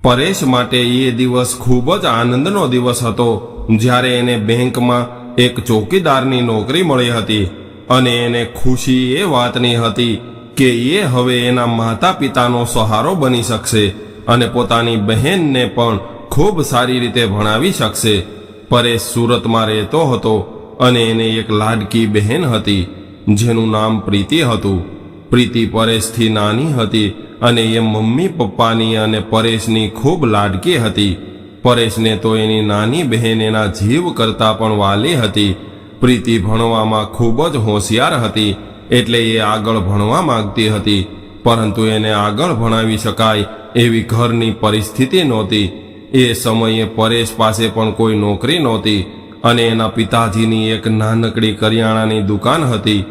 પરેશ માટે એ દિવસ ખૂબ જ આનંદનો દિવસ હતો, જ્યારે એને બેંકમાં એક ચોકીદારની નોકરી મળી હતી અને એને ખુશી એ વાતની હતી કે એ હવે એના માતા પિતાનો સહારો બની શકશે અને પોતાની બહેનને પણ ખૂબ સારી રીતે ભણાવી શકશે. પરેશ સુરતમાં રહેતો હતો અને એને એક લાડકી બહેન હતી જેનું નામ પ્રીતિ હતું. પ્રીતિ પરેશથી નાની હતી અને એ મમ્મી પપ્પાની અને પરેશની ખૂબ લાડકી હતી. પરેશને તો એની નાની બહેન એના જીવ કરતાં પણ વાલી હતી. પ્રીતિ ભણવામાં ખૂબ જ હોશિયાર હતી, એટલે એ આગળ ભણવા માંગતી હતી, પરંતુ એને આગળ ભણાવી શકાય એવી ઘરની પરિસ્થિતિ નહોતી. એ સમયે પરેશ પાસે પણ કોઈ નોકરી નહોતી અને એના પિતાજીની એક નાનકડી કરિયાણાની દુકાન હતી,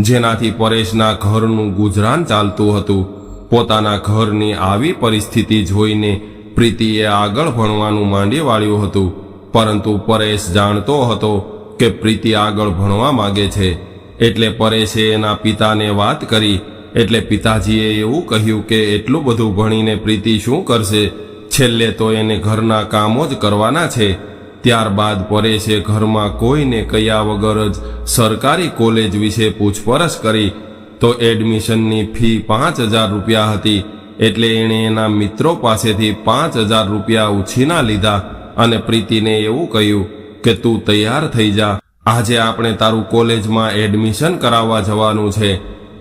જેનાથી પરેશના ઘરનું ગુજરાન ચાલતું હતું. પોતાના ઘરની આવી પરિસ્થિતિ જોઈને પ્રીતિએ આગળ ભણવાનું માંડી વાળ્યું હતું, પરંતુ પરેશ જાણતો હતો કે પ્રીતિ આગળ ભણવા માંગે છે. એટલે પરેશે એના પિતાને વાત કરી, એટલે પિતાજીએ એવું કહ્યું કે એટલું બધું ભણીને પ્રીતિ શું કરશે, છેલ્લે તો એને ઘરના કામો જ કરવાના છે. ત્યારબાદ પરેશે ઘરમાં કોઈને કહ્યા વગર જ સરકારી કોલેજ વિશે પૂછપરછ કરી, તો એડમિશનની ફી 5,000 રૂપિયા હતી. એટલે એણે એના મિત્રો પાસેથી 5,000 રૂપિયા ઉછીના લીધા અને પ્રીતિને એવું કહ્યું કે તું તૈયાર થઈ જા, આજે આપણે તારું કોલેજમાં એડમિશન કરાવવા જવાનું છે.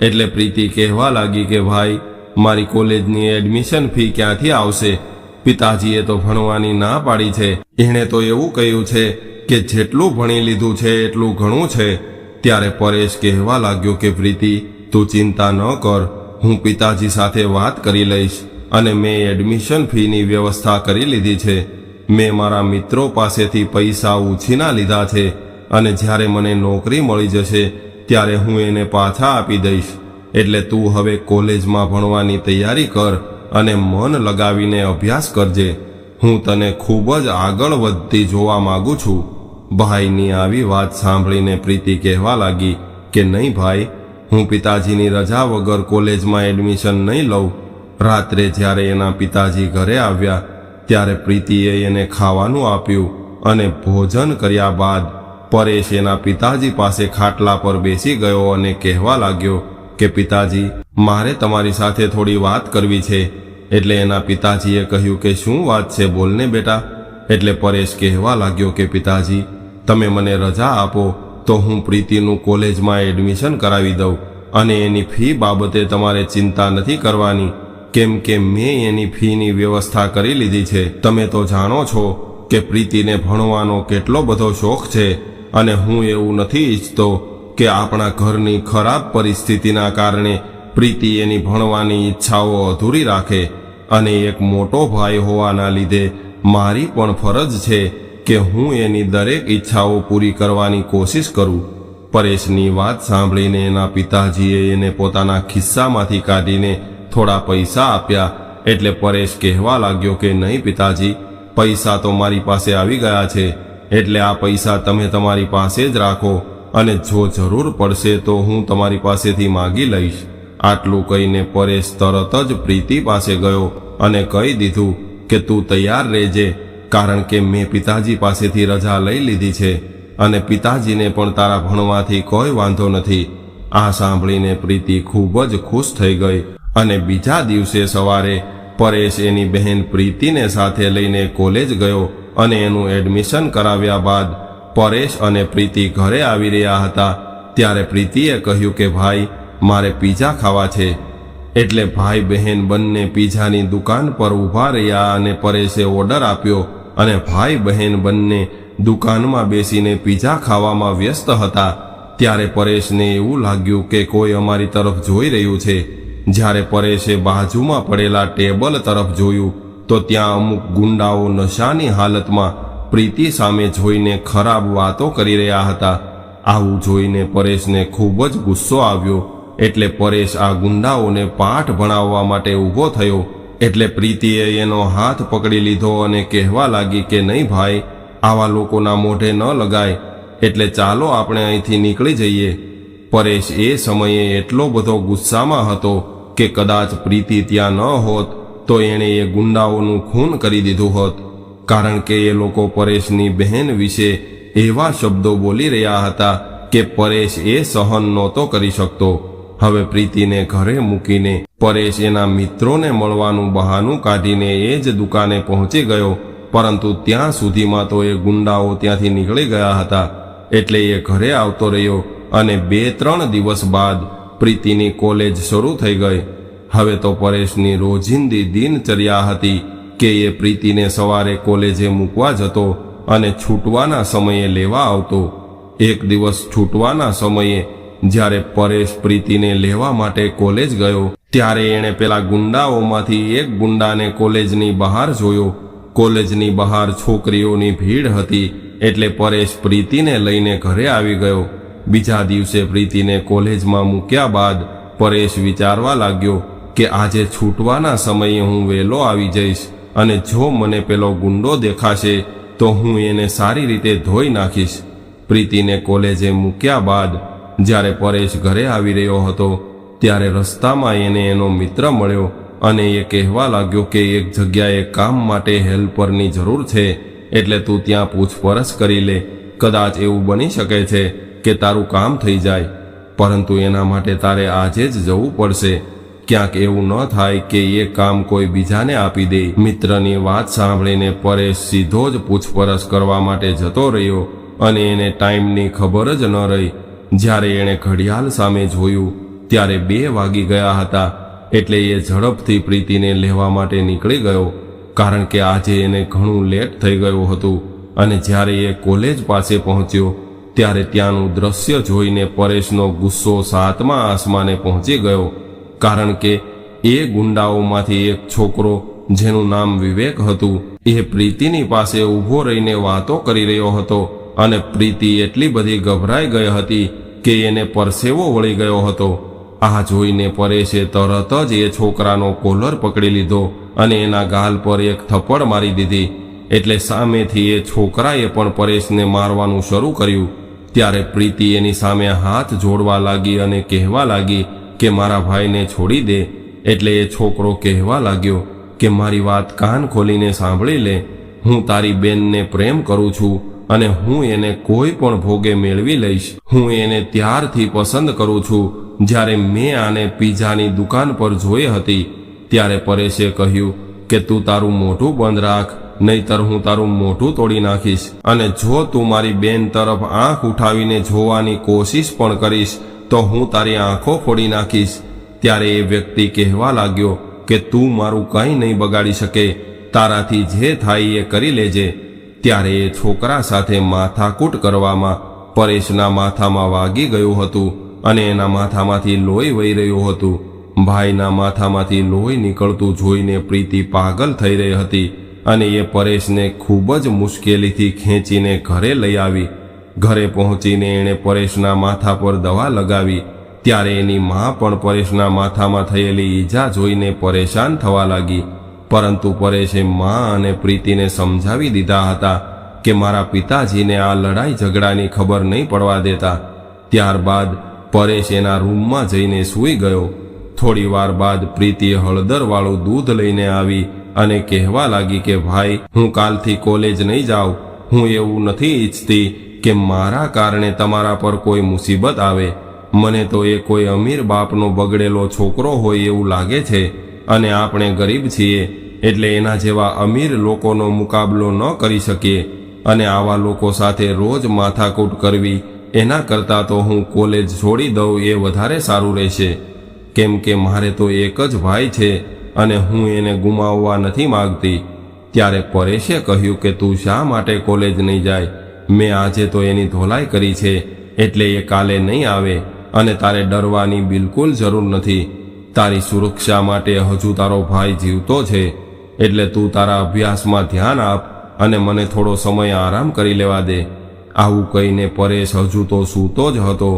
એટલે પ્રીતિ કહેવા લાગી કે ભાઈ, મારી કોલેજની એડમિશન ફી ક્યાંથી આવશે? પિતાજીએ તો ભણવાની ના પાડી છે. એણે તો એવું કહ્યું છે કે જેટલું ભણી લીધું છે એટલું ઘણું છે. ત્યારે પરેશ કહેવા લાગ્યો કે પ્રીતિ, તું ચિંતા ન કર, હું પિતાજી સાથે વાત કરી લઈશ અને મેં એડમિશન ફીની વ્યવસ્થા કરી લીધી છે. મેં મારા મિત્રો પાસેથી પૈસા ઉછીના લીધા છે અને જ્યારે મને નોકરી મળી જશે ત્યારે હું એને પાછા આપી દઈશ. એટલે તું હવે કોલેજમાં ભણવાની તૈયારી કર અને મન લગાવીને અભ્યાસ કરજે. હું તને ખૂબ જ આગળ વધતી જોવા માંગુ છું. ભાઈની આવી વાત સાંભળીને પ્રીતિ કહેવા લાગી કે નહીં ભાઈ, હું પિતાજીની રજા વગર કોલેજમાં એડમિશન નહીં લઉં. રાત્રે જ્યારે એના પિતાજી ઘરે આવ્યા ત્યારે પ્રીતિએ એને ખાવાનું આપ્યું અને ભોજન કર્યા બાદ પરેશ એના પિતાજી પાસે ખાટલા પર બેસી ગયો અને કહેવા લાગ્યો કે પિતાજી, મારે તમારી સાથે થોડી વાત કરવી છે. એટલે એના પિતાજીએ કહ્યું કે શું વાત છે, બોલને બેટા. એટલે પરેશ કહેવા લાગ્યો કે પિતાજી, તમે મને રજા આપો તો હું પ્રીતિનું કોલેજમાં એડમિશન કરાવી દઉં અને એની ફી બાબતે તમારે ચિંતા નથી કરવાની, કેમ કે મેં એની ફીની વ્યવસ્થા કરી લીધી છે. તમે તો જાણો છો કે પ્રીતિને ભણવાનો કેટલો બધો શોખ છે અને હું એવું નથી ઈચ્છતો કે આપણા ઘરની ખરાબ પરિસ્થિતિના કારણે પ્રીતિ એની ભણવાની ઈચ્છાઓ અધૂરી રાખે. અને એક મોટો ભાઈ હોવાના લીધે મારી પણ ફરજ છે કે હું એની દરેક ઈચ્છાઓ પૂરી કરવાની કોશિશ કરું. પરેશની વાત સાંભળીને એના પિતાજીએ એને પોતાના ખિસ્સામાંથી કાઢીને થોડા પૈસા આપ્યા. એટલે પરેશ કહેવા લાગ્યો કે નહીં પિતાજી, પૈસા તો મારી પાસે આવી ગયા છે, એટલે આ પૈસા તમે તમારી પાસે જ રાખો અને જો જરૂર પડશે તો હું તમારી પાસેથી માગી લઈશ. આટલું કહીને પરેશ તરત જ પ્રીતિ પાસે ગયો અને કહી દીધું કે તું તૈયાર રહેજે, કારણ કે મેં પિતાજી પાસેથી રજા લઈ લીધી છે અને પિતાજીને પણ તારા ભણવાથી કોઈ વાંધો નથી. આ સાંભળીને પ્રીતિ ખૂબ જ ખુશ થઈ ગઈ અને બીજા દિવસે સવારે પરેશ એની બહેન પ્રીતિને સાથે લઈને કોલેજ ગયો અને એનું એડમિશન કરાવ્યા બાદ પરેશ અને પ્રીતિ ઘરે આવી રહ્યા હતા. ત્યારે પ્રીતિએ કહ્યું કે ભાઈ, મારે પીઝા ખાવા છે. એટલે ભાઈ બહેન બંને પીઝાની દુકાન પર ઊભા રહ્યા અને પરેશે ઓર્ડર આપ્યો અને ભાઈ બહેન બંને દુકાનમાં બેસીને પીઝા ખાવામાં વ્યસ્ત હતા. ત્યારે પરેશને એવું લાગ્યું કે કોઈ અમારી તરફ જોઈ રહ્યું છે. જ્યારે પરેશે બાજુમાં પડેલા ટેબલ તરફ જોયું તો ત્યાં અમુક ગુંડાઓ નશાની હાલતમાં પ્રીતિ સામે જોઈને ખરાબ વાતો કરી રહ્યા હતા. આવું જોઈને પરેશને ખૂબ જ ગુસ્સો આવ્યો. એટલે પરેશ આ ગુંડાઓને પાઠ ભણાવવા માટે ઊભો થયો. એટલે પ્રીતિએ એનો હાથ પકડી લીધો અને કહેવા લાગી કે નહીં ભાઈ, આવા લોકોના મોઢે ન લગાય, એટલે ચાલો આપણે અહીંથી નીકળી જઈએ. પરેશ એ સમયે એટલો બધો ગુસ્સામાં હતો કે કદાચ પ્રીતિ ત્યાં ન હોત તો એણે એ ગુંડાઓનું ખૂન કરી દીધું હોત, કારણ કે એ લોકો પરેશની બહેન વિશે એવા શબ્દો બોલી રહ્યા હતા કે પરેશ એ સહન નહોતો કરી શકતો. હવે પ્રીતિને ઘરે મૂકીને પરેશ એના મિત્રોને મળવાનું બહાનું કાઢીને એ જ દુકાને પહોંચી ગયો, પરંતુ ત્યાં સુધીમાં તો એ ગુંડાઓ ત્યાંથી નીકળી ગયા હતા. એટલે એ ઘરે આવતો રહ્યો અને 2-3 દિવસ બાદ પ્રીતિની કોલેજ શરૂ થઈ ગઈ. હવે તો પરેશની રોજિંદી દિનચર્યા હતી કે એ પ્રીતિને સવારે કોલેજે મૂકવા જતો અને છૂટવાના સમયે લેવા આવતો. એક દિવસ છૂટવાના સમયે જ્યારે પરેશ પ્રીતિને લેવા માટે કોલેજ ગયો, ત્યારે એણે પેલા ગુંડાઓમાંથી એક ગુંડાને કોલેજની બહાર જોયો. કોલેજની બહાર છોકરીઓની ભીડ હતી, એટલે પરેશ પ્રીતિને લઈને ઘરે આવી ગયો. બીજા દિવસે પ્રીતિને કોલેજમાં મૂક્યા બાદ પરેશ વિચારવા લાગ્યો કે આજે છૂટવાના સમયે હું વહેલો આવી જઈશ અને જો મને પેલો ગુંડો દેખાશે તો હું એને સારી રીતે ધોઈ નાખીશ. પ્રીતિને કોલેજે મૂક્યા બાદ જ્યારે પરેશ ઘરે આવી રહ્યો હતો, ત્યારે રસ્તામાં એને એનો મિત્ર મળ્યો અને એ કહેવા લાગ્યો કે એક જગ્યાએ કામ માટે હેલ્પરની જરૂર છે, એટલે તું ત્યાં પૂછપરછ કરી લે. કદાચ એવું બની શકે છે કે તારું કામ થઈ જાય, પરંતુ એના માટે તારે આજે જ જવું પડશે. ક્યાંક એવું ન થાય કે એ કામ કોઈ બીજાને આપી દે. મિત્રની વાત સાંભળીને પરેશ સીધો જ પૂછપરછ કરવા માટે જતો રહ્યો અને એને ટાઈમની ખબર જ ન રહી. જ્યારે એણે ઘડિયાળ સામે જોયું ત્યારે 2 વાગી ગયા હતા. એટલે એ ઝડપથી પ્રીતિને લેવા માટે નીકળી ગયો, કારણ કે આજે એને ઘણું લેટ થઈ ગયું હતું. અને જ્યારે એ કોલેજ પાસે પહોંચ્યો ત્યારે ત્યાંનું દ્રશ્ય જોઈને પરેશનો ગુસ્સો 7મા આસમાને પહોંચી ગયો, કારણ કે એ ગુંડાઓમાંથી એક છોકરો જેનું નામ વિવેક હતું, એ પ્રીતિની પાસે ઊભો રહીને વાતો કરી રહ્યો હતો અને પ્રીતિ એટલી બધી ગભરાઈ ગઈ હતી કે એને પરસેવો વળી ગયો હતો. આ જોઈને પરેશે તરત જ એ છોકરાનો કોલર પકડી લીધો અને એના ગાલ પર એક થપ્પડ મારી દીધી. એટલે સામેથી એ છોકરાએ પણ પરેશને મારવાનું શરૂ કર્યું. ત્યારે પ્રીતિ એની સામે હાથ જોડવા લાગી અને કહેવા લાગી કે મારા ભાઈને છોડી દે. એટલે એ છોકરો કહેવા લાગ્યો કે મારી વાત કાન ખોલીને સાંભળી લે. હું તારી બેનને પ્રેમ કરું છું અને હું એને કોઈ પણ ભોગે મેળવી લઈશ. હું એને ત્યારથી પસંદ કરું છું જ્યારે મેં આને પીઝાની દુકાન પર જોઈ હતી. ત્યારે પરેશે કહ્યું કે તું તારું મોઢું બંધ રાખ, નહીતર હું તારું મોઢું તોડી નાખીશ, અને જો તું મારી બેન તરફ આંખ ઉઠાવીને જોવાની કોશિશ પણ કરીશ તો હું તારી આંખો ફોડી નાખીશ. ત્યારે એ વ્યક્તિ કહેવા લાગ્યો કે તું મારું કંઈ નહીં બગાડી શકે, તારાથી જે થાય એ કરી લેજે. ત્યારે એ છોકરા સાથે માથાકૂટ કરવામાં પરેશના માથામાં વાગી ગયું હતું અને એના માથામાંથી લોહી વહી રહ્યું હતું. ભાઈના માથામાંથી લોહી નીકળતું જોઈને પ્રીતિ પાગલ થઈ રહી હતી અને એ પરેશને ખૂબ જ મુશ્કેલીથી ખેંચીને ઘરે લઈ આવી. ઘરે પહોંચીને એણે પરેશના માથા પર દવા લગાવી. ત્યારે એની માં પણ પરેશના માથામાં થયેલી ઈજા જોઈને પરેશાન થવા લાગી, પરંતુ પરેશે માં અને પ્રીતિને સમજાવી દીધા હતા કે મારા પિતાજીને આ લડાઈ ઝઘડાની ખબર નહીં પડવા દેતા. ત્યારબાદ પરેશ એના રૂમમાં જઈને સૂઈ ગયો. થોડી વાર બાદ પ્રીતિ હળદરવાળું દૂધ લઈને આવી અને કહેવા લાગી કે ભાઈ, હું કાલથી કોલેજ નહીં જાઉં. હું એવું નથી ઈચ્છતી કે મારા કારણે તમારા પર કોઈ મુસીબત આવે. મને તો એ કોઈ અમીર બાપનો બગડેલો છોકરો હોય એવું લાગે છે અને આપણે ગરીબ છીએ, એટલે એના જેવા અમીર લોકોનો મુકાબલો ન કરી શકીએ અને આવા લોકો સાથે રોજ માથાકૂટ કરવી, એના કરતાં તો હું કોલેજ છોડી દઉં એ વધારે સારું રહેશે. કેમ કે મારે તો એક જ ભાઈ છે અને હું એને ગુમાવવા નથી માગતી. ત્યારે પરેશે કહ્યું કે તું શા માટે કોલેજ નહીં જાય? મેં આજે તો એની ધોલાઈ કરી છે, એટલે એ કાલે નહીં આવે અને તારે ડરવાની બિલકુલ જરૂર નથી. તારી સુરક્ષા માટે હજુ તારો ભાઈ જીવતો છે, એટલે તું તારા અભ્યાસમાં ધ્યાન આપ અને મને થોડો સમય આરામ કરી લેવા દે. આવું કહીને પરેશ હજુ તો સૂતો જ હતો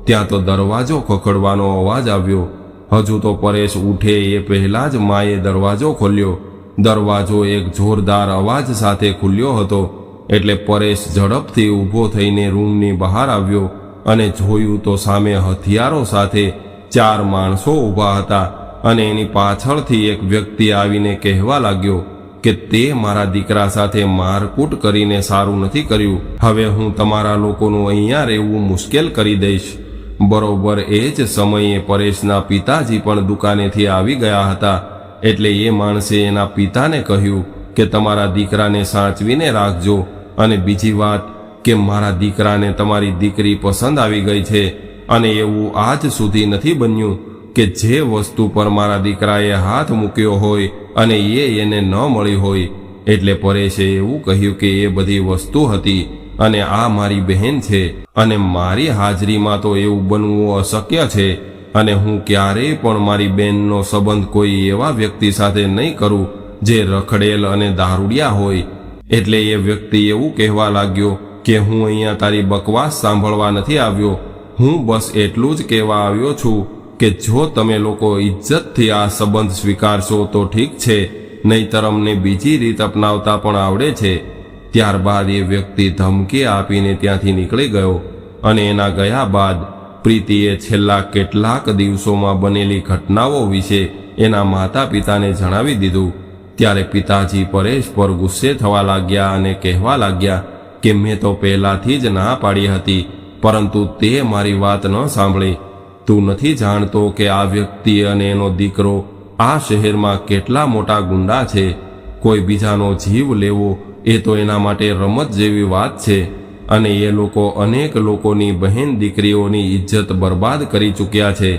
ત્યાં તો દરવાજો ખખડવાનો અવાજ આવ્યો. હજુ તો પરેશ ઉઠે એ પહેલા જ માએ દરવાજો ખોલ્યો. દરવાજો એક જોરદાર અવાજ સાથે ખુલ્યો હતો, એટલે પરેશ ઝડપથી ઊભો થઈને રૂમની બહાર આવ્યો અને જોયું તો સામે હથિયારો સાથે 4 માણસો ઊભા હતા અને એની પાછળથી એક વ્યક્તિ આવીને કહેવા લાગ્યો કે તે મારા દીકરા સાથે મારકૂટ કરીને સારું નથી કર્યું. હવે હું તમારા લોકોનું અહીંયા રહેવું મુશ્કેલ કરી દઈશ. બરોબર એ જ સમયે પરેશના પિતાજી પણ દુકાનેથી આવી ગયા હતા. એટલે એ માણસે એના પિતાને કહ્યું કે તમારા દીકરાને સાચવીને રાખજો, અને બીજી વાત કે મારા દીકરાને તમારી દીકરી પસંદ આવી ગઈ છે, અને એવું આજ સુધી નથી બન્યું કે જે વસ્તુ પર મારા દીકરાએ હાથ મૂક્યો હોય અને એને ન મળી હોય. એટલે પરેશે એવું કહ્યું કે એ બધી વસ્તુ હતી, અને આ મારી બહેન છે, અને મારી હાજરીમાં તો એવું બનવું અશક્ય છે, અને હું ક્યારેય પણ મારી બહેનનો સંબંધ કોઈ એવા વ્યક્તિ સાથે નહીં કરું જે રખડેલ અને દારૂડિયા હોય. એટલે એ વ્યક્તિ એવું કહેવા લાગ્યો કે હું અહીંયા તારી બકવાસ સાંભળવા નથી આવ્યો. હું બસ એટલું જ કહેવા આવ્યો છું કે જો તમે લોકો ઇજ્જતથી આ સંબંધ સ્વીકારશો તો ઠીક છે, નહીંતર અમને બીજી રીત અપનાવતા પણ આવડે છે. ત્યારબાદ એ વ્યક્તિ ધમકી આપીને ત્યાંથી નીકળી ગયો, અને એના ગયા બાદ પ્રીતિએ છેલ્લા કેટલાક દિવસોમાં બનેલી ઘટનાઓ વિશે એના માતા પિતાને જણાવી દીધું. ત્યારે પિતાજી પરેશ પર ગુસ્સે થવા લાગ્યા અને કહેવા લાગ્યા કે મેં તો પહેલાથી જ ના પાડી હતી, પરંતુ તે મારી વાત ન સાંભળી. તું નથી જાણતો કે આ વ્યક્તિ અને એનો દીકરો આ શહેરમાં કેટલા મોટા ગુંડા છે. કોઈ બીજાનો જીવ લેવો એ તો એના માટે રમત જેવી વાત છે, અને એ લોકો અનેક લોકોની બહેન દીકરીઓની ઇજ્જત બરબાદ કરી ચૂક્યા છે.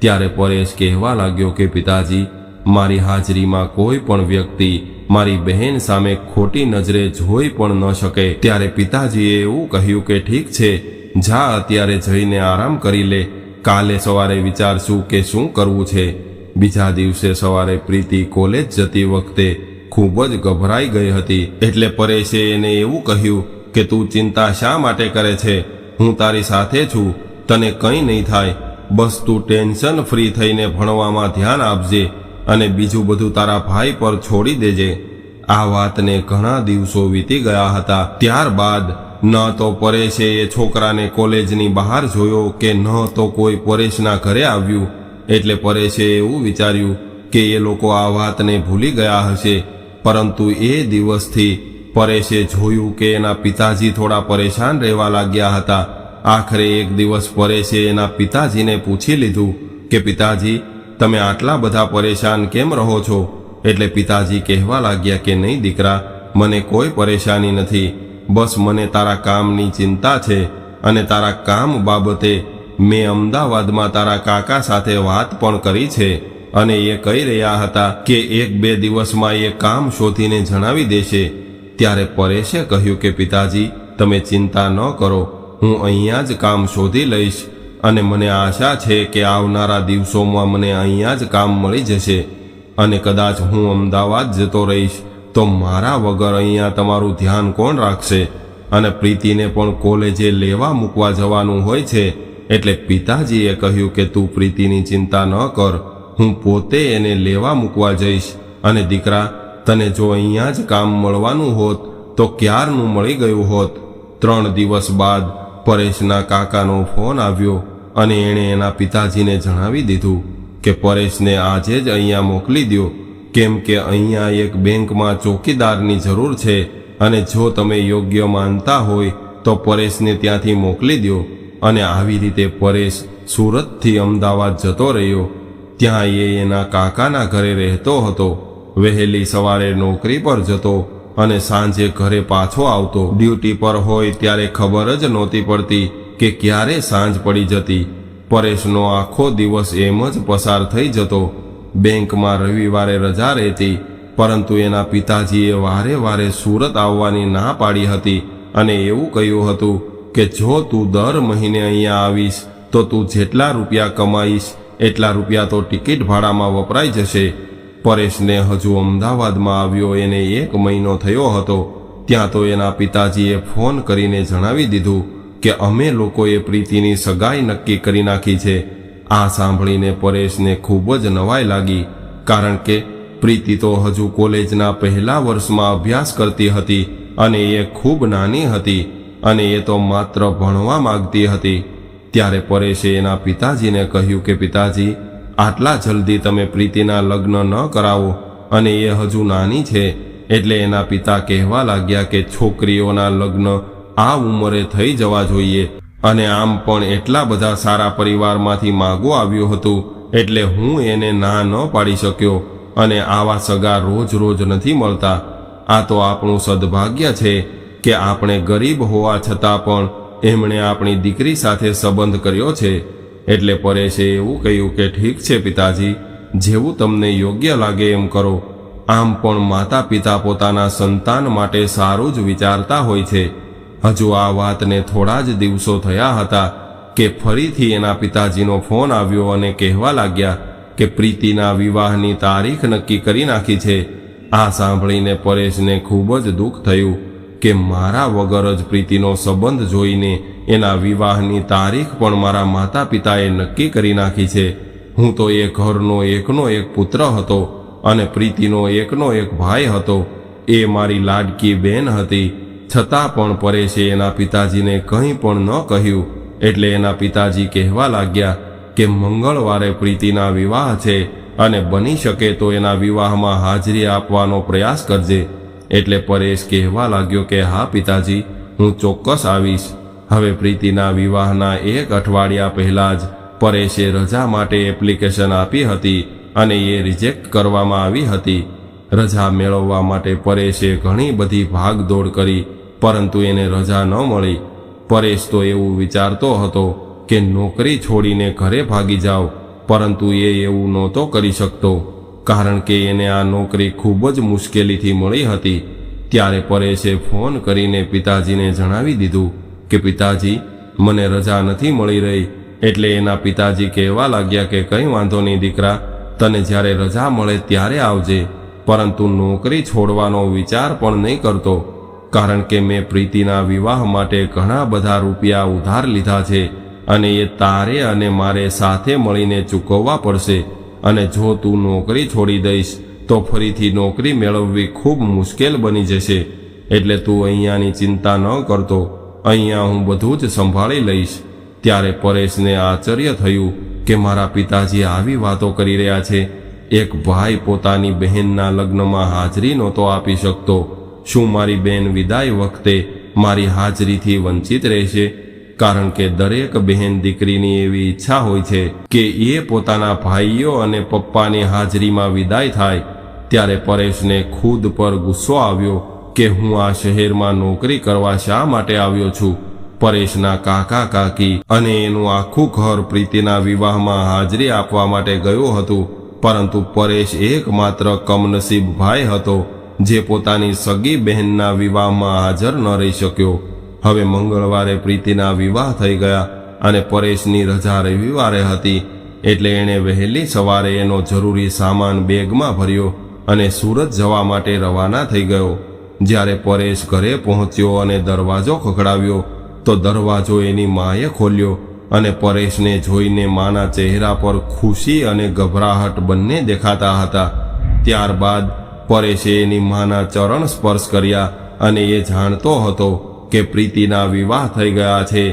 ત્યારે પરેશ કહેવા લાગ્યો કે પિતાજી, મારી હાજરીમાં કોઈ પણ વ્યક્તિ મારી બહેન સામે ખોટી નજરે જોઈ પણ ન શકે. ત્યારે પિતાજીએ એવું કહ્યું કે ઠીક છે, જા અત્યારે જઈને આરામ કરી લે, કાલે સવારે વિચારશું કે શું કરવું છે. બીજા દિવસે સવારે પ્રીતિ કોલેજ જતી વખતે ખૂબ જ ગભરાઈ ગઈ હતી. એટલે પરેશે એને એવું કહ્યું કે તું ચિંતા શા માટે કરે છે, હું તારી સાથે છું, તને કંઈ નહીં થાય. બસ તું ટેન્શન ફ્રી થઈને ભણવામાં ધ્યાન આપજે, અને બીજું બધું તારા ભાઈ પર છોડી દેજે. આ વાતને ઘણા દિવસો વીતી ગયા હતા. ત્યારબાદ ન તો પરેશે એ છોકરાને કોલેજની બહાર જોયો કે ન તો કોઈ પરેશના ઘરે આવ્યું. એટલે પરેશે એવું વિચાર્યું કે એ લોકો આ વાતને ભૂલી ગયા હશે. પરંતુ એ દિવસથી પરેશે જોયું કે એના પિતાજી થોડા પરેશાન રહેવા લાગ્યા હતા. આખરે એક દિવસ પરેશે એના પિતાજીને પૂછી લીધું કે પિતાજી, તમે આટલા બધા પરેશાન કેમ રહો છો? એટલે પિતાજી કહેવા લાગ્યા કે નહીં દીકરા, મને કોઈ પરેશાની નથી. બસ મને તારા કામની ચિંતા છે, અને તારા કામ બાબતે મેં અમદાવાદમાં તારા કાકા સાથે વાત પણ કરી છે, અને એ કહી રહ્યા હતા કે 1-2 દિવસમાં એ કામ શોધીને જણાવી દેશે. ત્યારે પરેશે કહ્યું કે પિતાજી, તમે ચિંતા ન કરો, હું અહીંયા જ કામ શોધી લઈશ, અને મને આશા છે કે આવનારા દિવસોમાં મને અહીંયા જ કામ મળી જશે. અને કદાચ હું અમદાવાદ જતો રહીશ તો મારા વગર અહીંયા તમારું ધ્યાન કોણ રાખશે? અને પ્રીતિને પણ કોલેજે લેવા મૂકવા જવાનું હોય છે. એટલે પિતાજીએ કહ્યું કે તું પ્રીતિની ચિંતા ન કર, હું પોતે એને લેવા મૂકવા જઈશ. અને દીકરા, તને જો અહીંયા જ કામ મળવાનું હોત તો ક્યારનું મળી ગયું હોત. 3 દિવસ બાદ પરેશના કાકાનો ફોન આવ્યો, અને એણે એના પિતાજીને જણાવી દીધું કે પરેશને આજે જ અહીંયા મોકલી દો, કેમ કે અહીંયા એક બેંકમાં ચોકીદારની જરૂર છે, અને જો તમે યોગ્ય માનતા હોય તો પરેશને ત્યાંથી મોકલી દો. અને આવી રીતે પરેશ સુરતથી અમદાવાદ જતો રહ્યો. ત્યાં એ એના કાકાના ઘરે રહેતો હતો. વહેલી સવારે નોકરી પર જતો અને સાંજે ઘરે પાછો આવતો. ડ્યુટી પર હોય ત્યારે ખબર જ નહોતી પડતી કે ક્યારે સાંજ પડી જતી. પરેશનો આખો દિવસ એમ જ પસાર થઈ જતો. બેંકમાં રવિવારે રજા રહેતી, પરંતુ એના પિતાજીએ વારે વારે સુરત આવવાની ના પાડી હતી, અને એવું કહ્યું હતું કે જો તું દર મહિને અહીંયા આવીશ તો તું જેટલા રૂપિયા કમાઈશ એટલા રૂપિયા તો ટિકિટ ભાડામાં વપરાઈ જશે. પરેશને હજુ અમદાવાદમાં આવ્યો એને 1 મહિનો થયો હતો. ત્યાં તો એના પિતાજીએ ફોન કરીને જણાવી દીધું કે અમે લોકોએ પ્રીતિની સગાઈ નક્કી કરી નાખી છે. આ સાંભળીને પરેશને ખૂબ જ નવાઈ લાગી, કારણ કે પ્રીતિ તો હજુ કોલેજના પહેલા વર્ષમાં અભ્યાસ કરતી હતી, અને એ ખૂબ નાની હતી, અને એ તો માત્ર ભણવા માંગતી હતી. ત્યારે પરેશે એના પિતાજીને કહ્યું કે પિતાજી, આટલા જલ્દી તમે પ્રીતિના લગ્ન ન કરાવો, અને એ હજુ નાની છે. એટલે એના પિતા કહેવા લાગ્યા કે છોકરીઓના લગ્ન આ ઉંમરે થઈ જવા જોઈએ, અને આમ પણ એટલા બધા સારા પરિવારમાંથી માગું આવ્યું હતું, એટલે હું એને ના ન પાડી શક્યો. અને આવા સગા રોજ રોજ નથી મળતા. આ તો આપણું સદભાગ્ય છે કે આપણે ગરીબ હોવા છતાં પણ એમણે આપણી દીકરી સાથે સંબંધ કર્યો છે. એટલે પરેશે એવું કહ્યું કે ઠીક છે પિતાજી, જેવું તમને યોગ્ય લાગે એમ કરો. આમ પણ માતા પિતા પોતાના સંતાન માટે સારું જ વિચારતા હોય છે. હજુ આ વાતને થોડા જ દિવસો થયા હતા કે ફરીથી એના પિતાજીનો ફોન આવ્યો અને કહેવા લાગ્યા કે પ્રીતિના વિવાહની તારીખ નક્કી કરી નાખી છે. આ સાંભળીને પરેશને ખૂબ જ દુઃખ થયું કે મારા વગર જ પ્રીતિનો સંબંધ જોઈને એના વિવાહની તારીખ પણ મારા માતા પિતાએ નક્કી કરી નાખી છે. હું તો એ ઘરનો એકનો એક પુત્ર હતો, અને પ્રીતિનો એકનો એક ભાઈ હતો. એ મારી લાડકી બેન હતી. છતાં પણ પરેશે એના પિતાજીને કંઈ પણ ન કહ્યું. એટલે એના પિતાજી કહેવા લાગ્યા કે મંગળવારે પ્રીતિના વિવાહ છે, અને બની શકે તો એના વિવાહમાં હાજરી આપવાનો પ્રયાસ કરજે. એટલે પરેશ કહેવા લાગ્યો કે હા પિતાજી, હું ચોક્કસ આવીશ. હવે પ્રીતિના વિવાહના 1 અઠવાડિયા પહેલાં જ પરેશે રજા માટે એપ્લિકેશન આપી હતી, અને એ રિજેક્ટ કરવામાં આવી હતી. રજા મેળવવા માટે પરેશે ઘણી બધી ભાગદોડ કરી, પરંતુ એને રજા ન મળી. પરેશ તો એવું વિચારતો હતો કે નોકરી છોડીને ઘરે ભાગી જાવ, પરંતુ એ એવું નહોતો કરી શકતો, કારણ કે એને આ નોકરી ખૂબ જ મુશ્કેલીથી મળી હતી. ત્યારે પરેશે ફોન કરીને પિતાજીને જણાવી દીધું કે પિતાજી, મને રજા નથી મળી રહી. એટલે એના પિતાજી કહેવા લાગ્યા કે કંઈ વાંધો નહીં દીકરા, તને જ્યારે રજા મળે ત્યારે આવજે, પરંતુ નોકરી છોડવાનો વિચાર પણ નહીં કરતો, કારણ કે મેં પ્રીતિના વિવાહ માટે ઘણા બધા રૂપિયા ઉધાર લીધા છે, અને એ તારે અને મારે સાથે મળીને ચૂકવવા પડશે. અને જો તું નોકરી છોડી દઈશ તો ફરીથી નોકરી મેળવવી ખૂબ મુશ્કેલ બની જશે. એટલે તું અહીંયાની ચિંતા ન કરતો, અહીંયા હું બધું જ સંભાળી લઈશ. ત્યારે પરેશને આશ્ચર્ય થયું કે મારા પિતાજી આવી વાતો કરી રહ્યા છે. એક ભાઈ પોતાની બહેનના લગ્નમાં હાજરી નહોતો આપી શકતો. શું મારી બહેન વિદાય વખતે મારી હાજરીથી વંચિત રહેશે? કારણ કે દરેક બહેન દીકરીની એવી ઈચ્છા હોય છે કે એ પોતાના ભાઈઓ અને પપ્પાની હાજરીમાં વિદાય થાય. ત્યારે પરેશને ખુદ પર ગુસ્સો આવ્યો કે હું આ શહેરમાં નોકરી કરવા શા માટે આવ્યો છું. પરેશના કાકા કાકી અને એનું આખું ઘર પ્રીતિના વિવાહમાં હાજરી આપવા માટે ગયું હતું, પરંતુ પરેશ એકમાત્ર કમનસીબ ભાઈ હતો જે પોતાની સગી બહેનના વિવાહમાં હાજર ન રહી શક્યો. હવે મંગળવારે પ્રીતિના વિવાહ થઈ ગયા, અને પરેશની રજા રવિવારે હતી. એટલે એણે વહેલી સવારે એનો જરૂરી સામાન બેગમાં ભર્યો અને સુરત જવા માટે રવાના થઈ ગયો. જ્યારે પરેશ ઘરે પહોંચ્યો અને દરવાજો ખખડાવ્યો તો દરવાજો એની માએ ખોલ્યો, અને પરેશને જોઈને માના ચહેરા પર ખુશી અને ગભરાહટ બંને દેખાતા હતા. ત્યારબાદ પરેશે એની માના ચરણ સ્પર્શ કર્યા, અને એ જાણતો હતો કે પ્રીતિના વિવાહ થઈ ગયા છે,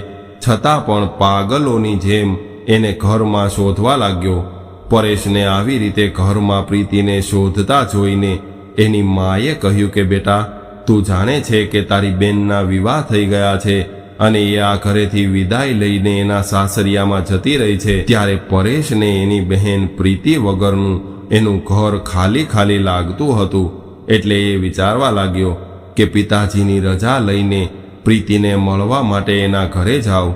છતાં પણ પાગલોની જેમ એને ઘરમાં શોધવા લાગ્યો. પરેશને આવી રીતે ઘરમાં પ્રીતિને શોધતા જોઈને એની માએ કહ્યું કે બેટા, તું જાણે છે કે તારી બેનના વિવાહ થઈ ગયા છે, અને એ આ ઘરેથી વિદાય લઈને એના સાસરિયામાં જતી રહી છે. ત્યારે પરેશને એની બહેન પ્રીતિ વગરનું એનું ઘર ખાલી ખાલી લાગતું હતું. એટલે એ વિચારવા લાગ્યો કે પિતાજીની રજા લઈને પ્રીતિને મળવા માટે એના ઘરે જાવ.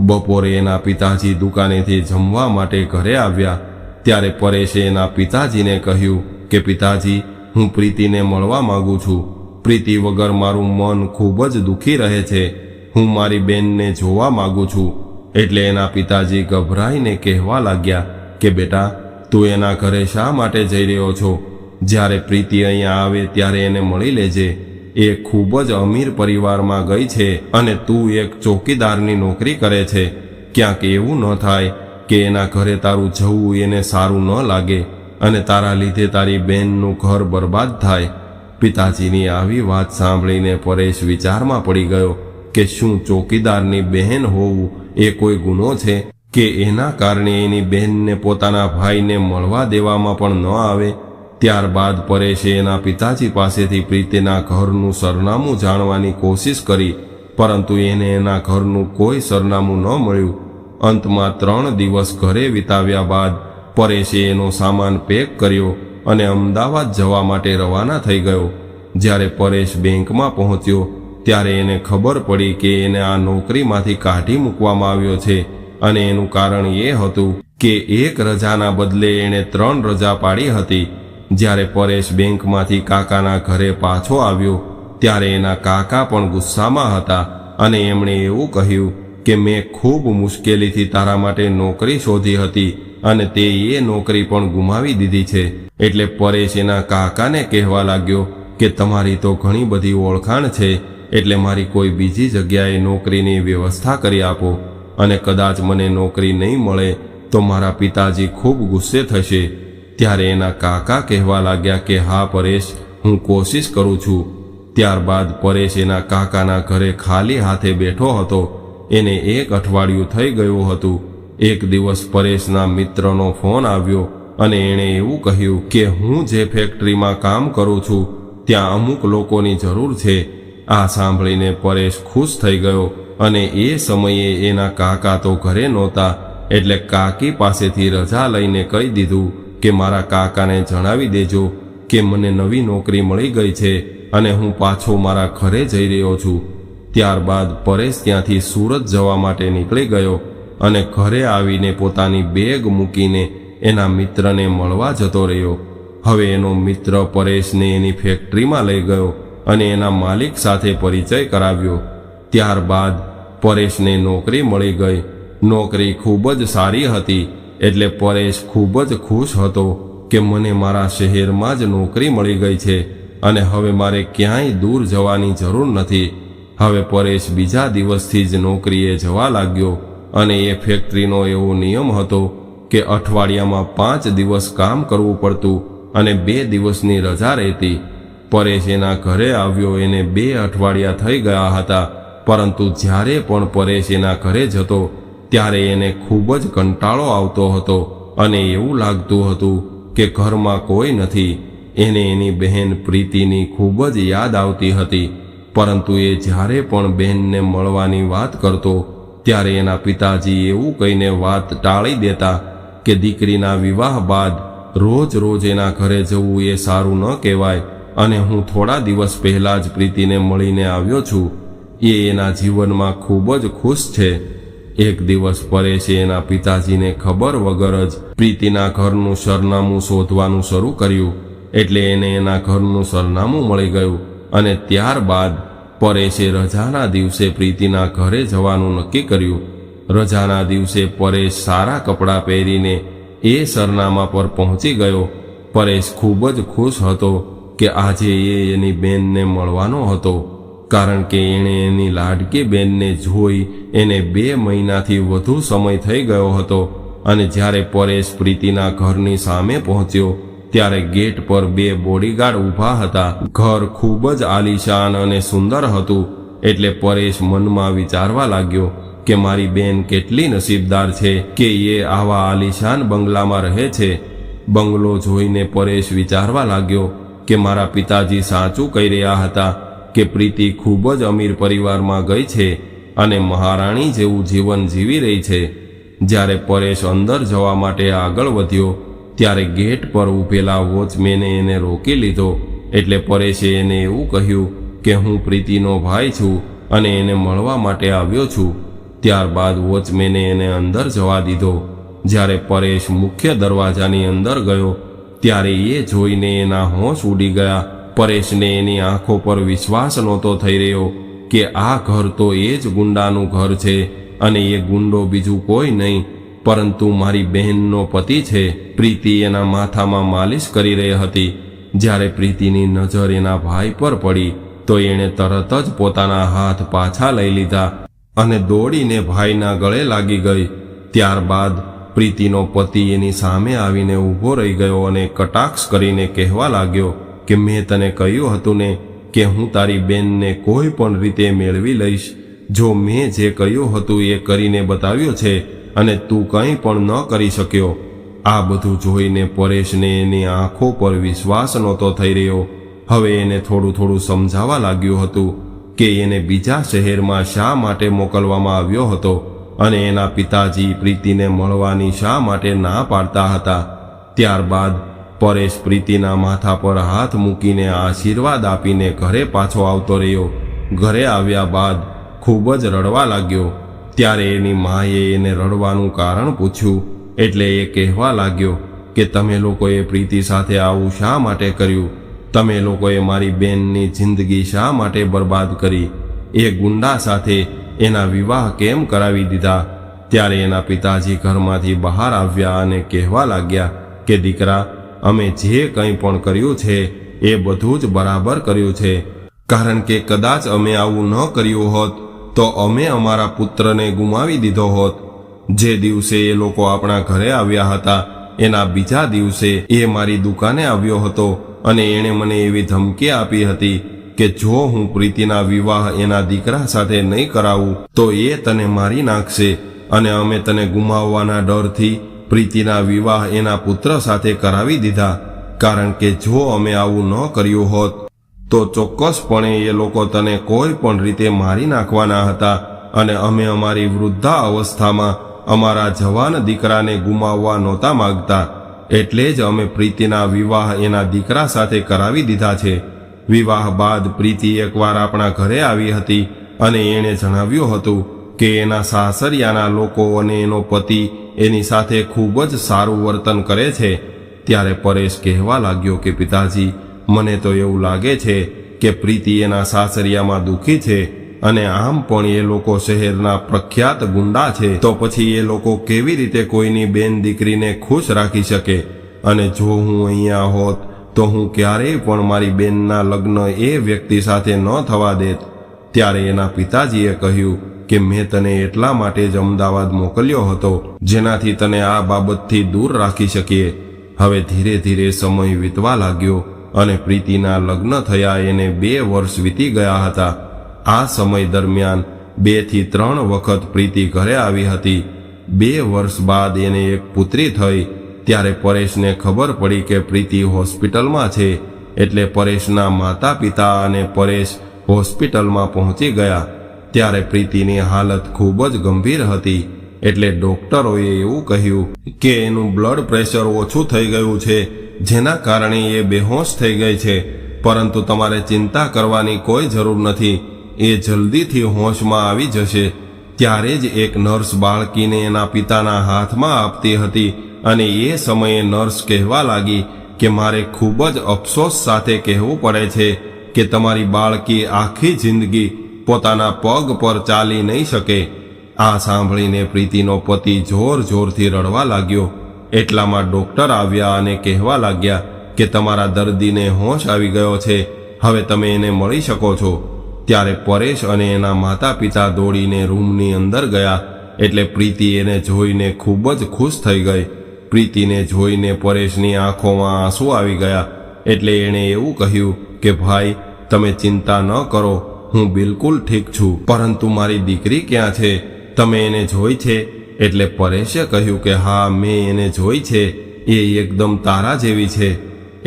બપોરે એના પિતાજી દુકાનેથી જમવા માટે ઘરે આવ્યા. ત્યારે પરેશે એના પિતાજીને કહ્યું કે પિતાજી, હું પ્રીતિને મળવા માંગુ છું. પ્રીતિ વગર મારું મન ખૂબ જ દુખી રહે છે. હું મારી બેનને જોવા માંગુ છું. એટલે એના પિતાજી ગભરાઈને કહેવા લાગ્યા કે બેટા, તું એના ઘરે શા માટે જઈ રહ્યો છો? જ્યારે પ્રીતિ અહીંયા આવે ત્યારે એને મળી લેજે. એ ખૂબ જ અમીર પરિવારમાં ગઈ છે, અને તું એક ચોકીદારની નોકરી કરે છે. ક્યાંક એવું ન થાય કે એના ઘરે તારું જવું એને સારું ન લાગે, અને તારા લીધે તારી બહેનનું ઘર બરબાદ થાય. પિતાજીની આવી વાત સાંભળીને પરેશ વિચારમાં પડી ગયો કે શું ચોકીદારની બહેન હોવું એ કોઈ ગુનો છે? કે એના કારણે એની બહેનને પોતાના ભાઈને મળવા દેવામાં પણ ન આવે. ત્યારબાદ પરેશે એના પિતાજી પાસેથી પ્રીતિના ઘરનું સરનામું જાણવાની કોશિશ કરી, પરંતુ એને એના ઘરનું કોઈ સરનામું ન મળ્યું. અંતમાં 3 દિવસ ઘરે વિતાવ્યા બાદ પરેશે એનો સામાન પેક કર્યો અને અમદાવાદ જવા માટે રવાના થઈ ગયો. જ્યારે પરેશ બેંકમાં પહોંચ્યો ત્યારે એને ખબર પડી કે એને આ નોકરીમાંથી કાઢી મૂકવામાં આવ્યો છે, અને એનું કારણ એ હતું કે એક રજાના બદલે એણે 3 રજા પાડી હતી. જ્યારે પરેશ બેંકમાંથી કાકાના ઘરે પાછો આવ્યો ત્યારે એના કાકા પણ ગુસ્સામાં હતા અને એમણે એવું કહ્યું કે મેં ખૂબ મુશ્કેલીથી તારા માટે નોકરી શોધી હતી અને તે એ નોકરી પણ ગુમાવી દીધી છે. એટલે પરેશ એના કાકાને કહેવા લાગ્યો કે તમારી તો ઘણી બધી ઓળખાણ છે, એટલે મારી કોઈ બીજી જગ્યાએ નોકરીની વ્યવસ્થા કરી આપો, અને કદાચ મને નોકરી નહીં મળે તો મારા પિતાજી ખૂબ ગુસ્સે થશે. ત્યારે એના કાકા કહેવા લાગ્યા કે હા પરેશ, હું કોશિશ કરું છું. ત્યારબાદ પરેશ એના કાકાના ઘરે ખાલી હાથે બેઠો હતો. એને 1 અઠવાડિયું થઈ ગયું હતું. એક દિવસ પરેશના મિત્રનો ફોન આવ્યો અને એણે એવું કહ્યું કે હું જે ફેક્ટરીમાં કામ કરું છું ત્યાં અમુક લોકોની જરૂર છે. આ સાંભળીને પરેશ ખુશ થઈ ગયો, અને એ સમયે એના કાકા તો ઘરે નહોતા, એટલે કાકી પાસેથી રજા લઈને કહી દીધું કે મારા કાકાને જણાવી દેજો કે મને નવી નોકરી મળી ગઈ છે અને હું પાછો મારા ઘરે જઈ રહ્યો છું. ત્યારબાદ પરેશ ત્યાંથી સુરત જવા માટે નીકળી ગયો અને ઘરે આવીને પોતાની બેગ મૂકીને એના મિત્રને મળવા જતો રહ્યો. હવે એનો મિત્ર પરેશને એની ફેક્ટરીમાં લઈ ગયો અને એના માલિક સાથે પરિચય કરાવ્યો. ત્યારબાદ પરેશને નોકરી મળી ગઈ. નોકરી ખૂબ જ સારી હતી, એટલે પરેશ ખૂબ જ ખુશ હતો કે મને મારા શહેરમાં જ નોકરી મળી ગઈ છે અને હવે મારે ક્યાંય દૂર જવાની જરૂર નથી. હવે પરેશ બીજા દિવસથી જ નોકરીએ જવા લાગ્યો, અને એ ફેક્ટરીનો એવો નિયમ હતો કે અઠવાડિયામાં 5 દિવસ કામ કરવું પડતું અને 2 દિવસની રજા રહેતી. પરેશ એના ઘરે આવ્યો એને 2 અઠવાડિયા થઈ ગયા હતા, પરંતુ જ્યારે પણ પરેશ એના ઘરે જતો ત્યારે એને ખૂબ જ કંટાળો આવતો હતો અને એવું લાગતું હતું કે ઘરમાં કોઈ નથી. એને એની બહેન પ્રીતિની ખૂબ જ યાદ આવતી હતી, પરંતુ એ જ્યારે પણ બહેનને મળવાની વાત કરતો ત્યારે એના પિતાજી એવું કહીને વાત ટાળી દેતા કે દીકરીના વિવાહ બાદ રોજ રોજ એના ઘરે જવું એ સારું ન કહેવાય, અને હું થોડા દિવસ પહેલાં જ પ્રીતિને મળીને આવ્યો છું. એ એના જીવનમાં ખૂબ જ ખુશ છે. એક દિવસ પરેશે એના પિતાજીને ખબર વગર જ પ્રીતિના ઘરનું સરનામું શોધવાનું શરૂ કર્યું. એટલે એને એના ઘરનું સરનામું મળી ગયું, અને ત્યારબાદ પરેશે રજાના દિવસે પ્રીતિના ઘરે જવાનું નક્કી કર્યું. રજાના દિવસે પરેશ સારા કપડાં પહેરીને એ સરનામા પર પહોંચી ગયો. પરેશ ખૂબ જ ખુશ હતો કે આજે એ એની બેનને મળવાનો હતો, કારણ કે એણે એની લાડકી બેનને જોઈ એને 2 મહિનાથી વધુ સમય થઈ ગયો હતો. અને જ્યારે પરેશ પ્રીતિના ઘરની સામે પહોંચ્યો ત્યારે ગેટ પર 2 બોડીગાર્ડ ઊભા હતા. ઘર ખૂબ જ આલીશાન અને સુંદર હતું, એટલે પરેશ મનમાં વિચારવા લાગ્યો કે મારી બેન કેટલી નસીબદાર છે કે એ આવા આલીશાન બંગલામાં રહે છે. બંગલો જોઈને પરેશ વિચારવા લાગ્યો કે મારા પિતાજી સાચું કહી રહ્યા હતા કે પ્રીતિ ખૂબ જ અમીર પરિવારમાં ગઈ છે અને મહારાણી જેવું જીવન જીવી રહી છે. જ્યારે પરેશ અંદર જવા માટે આગળ વધ્યો ત્યારે ગેટ પર ઊભેલા વોચમેને એને રોકી લીધો. એટલે પરેશે એને એવું કહ્યું કે હું પ્રીતિનો ભાઈ છું અને એને મળવા માટે આવ્યો છું. ત્યારબાદ વોચમેને એને અંદર જવા દીધો. જ્યારે પરેશ મુખ્ય દરવાજાની અંદર ગયો ત્યારે એ જોઈને એના હોશ ઉડી ગયા. પરેશને એની આંખો પર વિશ્વાસ નહોતો થઈ રહ્યો કે આ ઘર તો એ જ ગુંડાનું ઘર છે, અને એ ગુંડો બીજું કોઈ નહીં પરંતુ મારી બહેનનો પતિ છે. પ્રીતિ એના માથામાં માલિશ કરી રહી હતી. જ્યારે પ્રીતિની નજર એના ભાઈ પર પડી તો એણે તરત જ પોતાના હાથ પાછા લઈ લીધા અને દોડીને ભાઈના ગળે લાગી ગઈ. ત્યારબાદ પ્રીતિનો પતિ એની સામે આવીને ઊભો રહી ગયો અને કટાક્ષ કરીને કહેવા લાગ્યો કે મેં તને કહ્યું હતું ને કે હું તારી બેનને કોઈ પણ રીતે મેળવી લઈશ. જો મેં જે કહ્યું હતું એ કરીને બતાવ્યો છે અને તું કંઈ પણ ન કરી શક્યો. આ બધું જોઈને પરેશને એની આંખો પર વિશ્વાસ નહોતો થઈ રહ્યો. હવે એને થોડું થોડું સમજાવા લાગ્યું હતું કે એને બીજા શહેરમાં શા માટે મોકલવામાં આવ્યો હતો અને એના પિતાજી પ્રીતિને મળવાની શા માટે ના પાડતા હતા. ત્યારબાદ પરેશ પ્રીતિના માથા પર હાથ મૂકીને આશીર્વાદ આપીને ઘરે પાછો આવતો રહ્યો. ઘરે આવ્યા બાદ ખૂબ જ રડવા લાગ્યો. ત્યારે એની માએ એને રડવાનું કારણ પૂછ્યું એટલે એ કહેવા લાગ્યો કે તમે લોકોએ પ્રીતિ સાથે આવું શા માટે કર્યું? તમે લોકોએ મારી બેનની જિંદગી શા માટે બરબાદ કરી? એ ગુંડા સાથે એના વિવાહ કેમ કરાવી દીધા? ત્યારે એના પિતાજી ઘરમાંથી બહાર આવ્યા અને કહેવા લાગ્યા કે દીકરા, અમે જે કંઈ પણ કર્યું છે એ બધું જ બરાબર કર્યું છે, કારણ કે કદાચ અમે આવું ન કર્યું હોત તો અમે અમારા પુત્રને ગુમાવી દીધો હોત. જે દિવસે એ લોકો આપણા ઘરે આવ્યા હતા એના બીજા દિવસે એ મારી દુકાને આવ્યો હતો અને એણે મને એવી ધમકી આપી હતી કે જો હું પ્રીતિના વિવાહ એના દીકરા સાથે નહીં કરાવું તો એ તને મારી નાખશે અને અમે તને ગુમાવવાના ડરથી પ્રીતિના વિવાહ એના પુત્ર સાથે કરાવી દીધા. કારણ કે જો અમે આવું ન કર્યું હોત તો ચોક્કસપણે એ લોકો તને કોઈ પણ રીતે મારી નાખવાના હતા અને અમે અમારી વૃદ્ધા અવસ્થામાં અમારા જવાન દીકરાને ગુમાવવા નહોતા માંગતા. એટલે જ અમે પ્રીતિના વિવાહ એના દીકરા સાથે કરાવી દીધા છે. વિવાહ બાદ પ્રીતિ એકવાર આપણા ઘરે આવી હતી અને એણે જણાવ્યું હતું કે એના સાસરિયાના લોકો અને એનો પતિ એની સાથે ખૂબ જ સારું વર્તન કરે છે. ત્યારે પરેશ કહેવા લાગ્યો કે પિતાજી, મને તો એવું લાગે છે કે પ્રીતિ એના સાસરિયામાં દુઃખી છે અને આમ પણ એ લોકો શહેરના પ્રખ્યાત ગુંડા છે. તો પછી એ લોકો કેવી રીતે કોઈની બેન દીકરીને ખુશ રાખી શકે? અને જો હું અહીંયા હોત તો હું ક્યારેય પણ મારી બેનના લગ્ન એ વ્યક્તિ સાથે ન થવા દેત. ત્યારે એના પિતાજીએ કહ્યું કે મેં તને એટલા માટે જ અમદાવાદ મોકલ્યો હતો જેનાથી તને આ બાબતથી દૂર રાખી શકીએ. હવે ધીરે ધીરે સમય વીતવા લાગ્યો અને પ્રીતિના લગ્ન થયા એને 2 વર્ષ વીતી ગયા હતા. આ સમય દરમિયાન 2 થી 3 વખત પ્રીતિ ઘરે આવી હતી. 2 વર્ષ બાદ એને એક પુત્રી થઈ. ત્યારે પરેશને ખબર પડી કે પ્રીતિ હોસ્પિટલમાં છે. એટલે પરેશના માતા પિતા અને પરેશ હોસ્પિટલમાં પહોંચી ગયા. ત્યારે પ્રીતિની હાલત ખૂબ જ ગંભીર હતી. એટલે ડોક્ટરોએ એવું કહ્યું કે એનું બ્લડ પ્રેશર ઓછું થઈ ગયું છે, જેના કારણે એ બેહોશ થઈ ગઈ છે. પરંતુ તમારે ચિંતા કરવાની કોઈ જરૂર નથી, એ જલ્દીથી હોશમાં આવી જશે. ત્યારે જ એક નર્સ બાળકીને એના પિતાના હાથમાં આપતી હતી અને એ સમયે નર્સ કહેવા લાગી કે મારે ખૂબ જ અફસોસ સાથે કહેવું પડે છે કે તમારી બાળકી આખી જિંદગી પોતાના પગ પર ચાલી નહીં શકે. આ સાંભળીને પ્રીતિનો પતિ જોર જોરથી રડવા લાગ્યો. એટલામાં ડોક્ટર આવ્યા અને કહેવા લાગ્યા કે તમારા દર્દીને હોશ આવી ગયો છે, હવે તમે એને મળી શકો છો. ત્યારે પરેશ અને એના માતા પિતા દોડીને રૂમની અંદર ગયા. એટલે પ્રીતિ એને જોઈને ખૂબ જ ખુશ થઈ ગઈ. પ્રીતિને જોઈને પરેશની આંખોમાં આંસુ આવી ગયા. એટલે એણે એવું કહ્યું કે ભાઈ, તમે ચિંતા ન કરો, હું બિલકુલ ઠીક છું, પરંતુ મારી દીકરી ક્યાં છે? તમે એને જોઈ છે? એટલે પરેશે કહ્યું કે હા, મેં એને જોઈ છે, એ એકદમ તારા જેવી છે.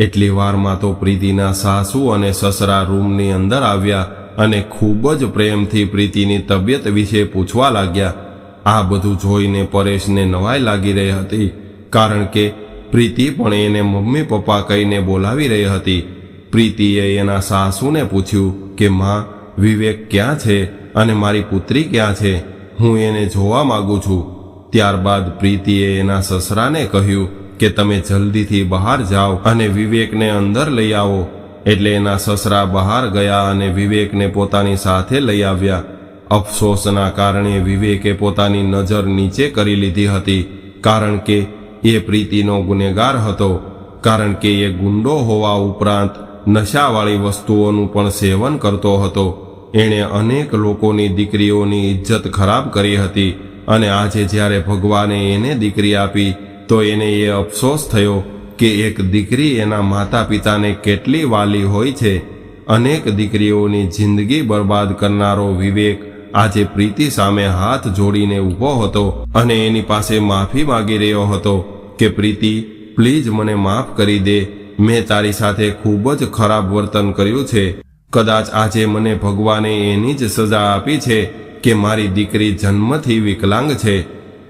એટલી વારમાં તો પ્રીતિના સાસુ અને સસરા રૂમની અંદર આવ્યા અને ખૂબ જ પ્રેમથી પ્રીતિની તબિયત વિશે પૂછવા લાગ્યા. આ બધું જોઈને પરેશને નવાઈ લાગી રહી હતી, કારણ કે પ્રીતિ પણ એને મમ્મી પપ્પા કહીને બોલાવી રહી હતી. પ્રીતિએ એના સાસુને પૂછ્યું કે માં, વિવેક ક્યાં છે અને મારી પુત્રી ક્યાં છે? હું એને જોવા માંગુ છું. ત્યારબાદ પ્રીતિએ એના સસરાને કહ્યું કે તમે જલ્દીથી બહાર જાઓ અને વિવેકને અંદર લઈ આવો. એટલે એના સસરા બહાર ગયા અને વિવેકને પોતાની સાથે લઈ આવ્યા. અફસોસના કારણે વિવેકે પોતાની નજર નીચે કરી લીધી હતી, કારણ કે એ પ્રીતિનો ગુનેગાર હતો. કારણ કે એ ગુંડો હોવા ઉપરાંત નશાવાળી વસ્તુઓનું પણ સેવન કરતો હતો. એણે અનેક લોકોની દીકરીઓની ઇજ્જત ખરાબ કરી હતી અને આજે જ્યારે ભગવાને એને દીકરી આપી તો એને એ અફસોસ થયો કે એક દીકરી એના માતા પિતાને કેટલી વાલી હોય છે. અનેક દીકરીઓની જિંદગી બરબાદ કરનારો વિવેક આજે પ્રીતિ સામે હાથ જોડીને ઊભો હતો અને એની પાસે માફી માંગી રહ્યો હતો કે પ્રીતિ, પ્લીઝ મને માફ કરી દે. મેં તારી સાથે ખૂબ જ ખરાબ વર્તન કર્યું છે. કદાચ આજે મને ભગવાને એની જ સજા આપી છે કે મારી દીકરી જન્મથી વિકલાંગ છે.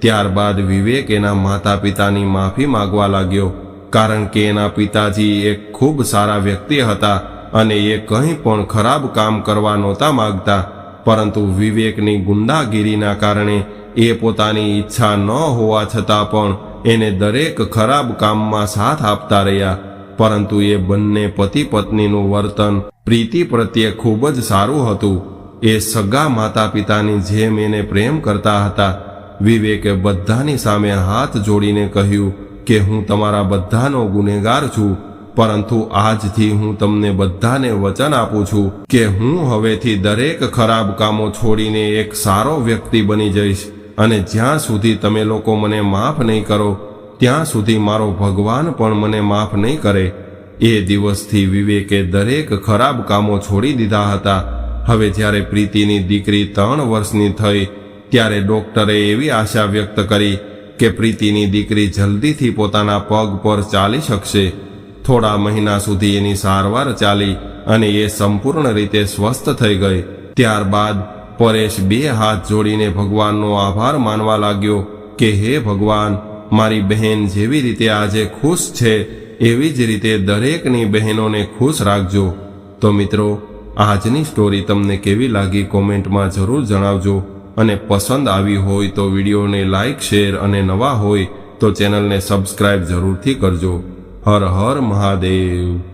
ત્યારબાદ વિવેક એના માતા પિતાની માફી માંગવા લાગ્યો, કારણ કે એના પિતાજી એક ખૂબ સારા વ્યક્તિ હતા અને એ કંઈ પણ ખરાબ કામ કરવા નહોતા માંગતા. પરંતુ વિવેકની ગુંડાગીરીના કારણે એ પોતાની ઈચ્છા ન હોવા છતાં પણ એને દરેક ખરાબ કામમાં સાથ આપતા રહ્યા. પરંતુ એ બંને પતિ પત્નીનું વર્તન પ્રીતિ પ્રત્યે ખૂબ જ સારું હતું. એ સગા માતા પિતાની જેમ એને પ્રેમ કરતા હતા. વિવેકે બધાની સામે હાથ જોડીને કહ્યું કે હું તમારા બધાનો ગુનેગાર છું, પરંતુ આજથી હું તમને બધાને વચન આપું છું કે હું હવેથી દરેક ખરાબ કામો છોડીને એક સારો વ્યક્તિ બની જઈશ. અને જ્યાં સુધી તમે લોકો મને માફ નહીં કરો ત્યાં સુધી મારો ભગવાન પણ મને માફ નહીં કરે. એ દિવસથી વિવેકે દરેક ખરાબ કામો છોડી દીધા હતા. હવે જ્યારે પ્રીતિની દીકરી 3 વર્ષની થઈ ત્યારે ડોક્ટરે એવી આશા વ્યક્ત કરી કે પ્રીતિની દીકરી જલ્દીથી પોતાના પગ પર ચાલી શકશે. થોડા મહિના સુધી એની સારવાર ચાલી અને એ સંપૂર્ણ રીતે સ્વસ્થ થઈ ગઈ. ત્યારબાદ પરેશ 2 હાથ જોડીને ભગવાનનો આભાર માનવા લાગ્યો કે હે ભગવાન, મારી બહેન જેવી રીતે આજે ખુશ છે એવી જ રીતે દરેકની બહેનોને ખુશ રાખજો. તો મિત્રો, આજની સ્ટોરી તમને કેવી લાગી કોમેન્ટમાં જરૂર જણાવજો. અને પસંદ આવી હોય તો વિડીયોને લાઈક, શેર અને નવા હોય તો ચેનલને સબસ્ક્રાઇબ જરૂરથી કરજો. હર હર મહાદેવ.